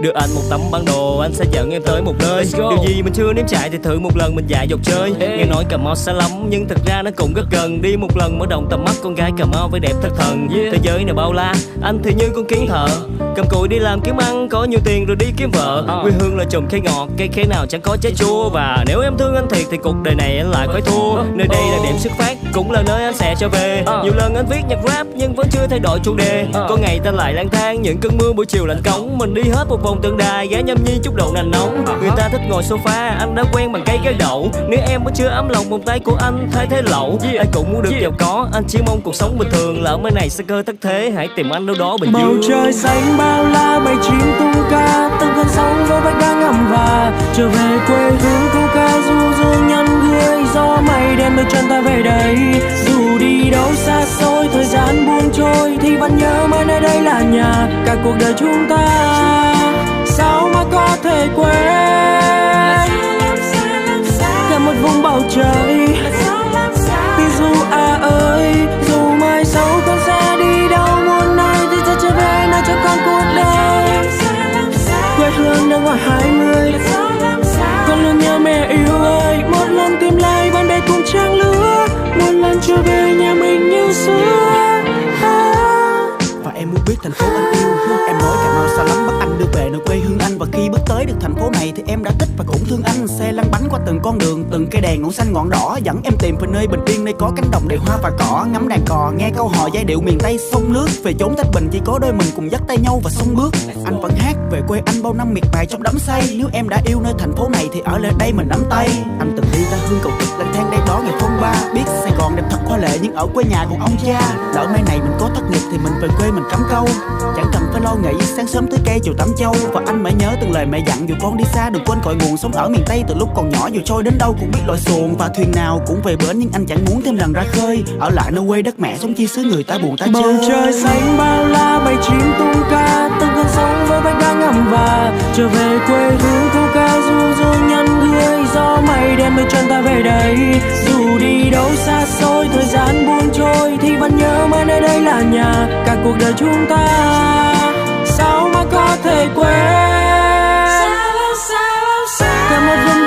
Đưa anh một tấm bản đồ, anh sẽ dẫn em tới một nơi. Điều gì mình chưa nếm trải thì thử một lần mình dại dột chơi. Nghe nói Cà Mau xa lắm nhưng thật ra nó cũng rất gần. Đi một lần mở rộng tầm mắt con gái Cà Mau với đẹp thất thần. Thế giới này bao la, anh thì như con kiến thợ. Cầm cụi đi làm kiếm ăn, có nhiều tiền rồi đi kiếm vợ. Quê hương là trồng cây ngọt, cây khế nào chẳng có trái chua. Và nếu em thương anh thiệt thì cuộc đời này anh lại phải thua. Nơi đây là điểm xuất phát, cũng là nơi anh sẽ trở về. Nhiều lần anh viết nhạc rap nhưng vẫn chưa thay đổi chủ đề. Có ngày ta lại lang thang những cơn mưa buổi chiều lạnh cống. Mình đi hết một vòng tượng đài, gái nhâm nhi chút đậu nành nóng. Người ta thích ngồi sofa, anh đã quen bằng cây gai đậu. Nếu em vẫn chưa ấm lòng vòng tay của anh thay thế lẩu. Ai cũng muốn được giàu có, anh chỉ mong cuộc sống bình thường. Lỡ mấy này sẽ cơ thất thế, hãy tìm anh đâu đó bình dương. Bầu trời xanh bao la, bầy chim tung ca, từng cơn sóng vỗ vách đá ngầm và trở về quê hương câu ca du dương nhắn gửi. Gió mây đen đôi chân ta về đây, dù đi đâu xa xôi thời gian buông trôi thì vẫn nhớ mãi nơi đây là nhà. Cả cuộc đời chúng ta sao mà có thể quên cả một vùng bầu trời. Vì dù ơi, dù mai sau con sẽ đi đâu muôn nơi thì sẽ trở về nơi cho con cuộc đời. Quê hương đang ngoài 20, con luôn nhớ mẹ yêu ơi. Một lần tìm lại bạn bè cùng trang lứa, một lần trở về nhà mình như xưa. Và em muốn biết thành phố anh yêu. Em nói Cà Mau xa lắm, bắt anh đưa về nơi quê hương anh. Và khi bước tới được thành phố này thì em đã thích và cũng thương anh. Xe lăn bánh qua từng con đường, từng cây đèn ngọn xanh ngọn đỏ, dẫn em tìm về nơi bình yên, nơi có cánh đồng đầy hoa và cỏ. Ngắm đàn cò, nghe câu hò giai điệu miền Tây sông nước. Về chốn Tây Bình chỉ có đôi mình cùng dắt tay nhau và sông bước. Anh vẫn hát về quê anh bao năm miệt mài trong đắm say. Nếu em đã yêu nơi thành phố này thì ở lại đây mình nắm tay. Anh từng đi ra Hương Cầu Trực, lang thang đây đó ngày phong ba. Biết Sài Gòn đẹp thật hoa lệ nhưng ở quê nhà còn ông cha. Lỡ nơi này mình có thất nghiệp thì mình về quê mình cắm câu. Chẳng cần phải lo nghĩ, sáng sớm tưới cây chiều tắm châu. Và anh mãi nhớ từng lời mẹ dặn, dù con đi xa đừng quên cội nguồn. Sống ở miền Tây từ lúc còn nhỏ, dù trôi đến đâu cũng biết lội xuồng. Và thuyền nào cũng về bến nhưng anh chẳng muốn thêm lần ra khơi. Ở lại nơi quê đất mẹ sống chi xứ người ta buồn ta chơi. Bầu trời xanh bao la, bầy chim tung ca, từng cơn sóng vỗ vách đá ngầm và trở về quê hương câu ca du dương nhắn gửi. Gió mây đen đôi chân ta về đây, dù đi đâu xa xôi thời gian buông trôi thì vẫn nhớ mãi nơi đây là nhà. Cả cuộc đời chúng ta sao mà có thể quên cả một vùng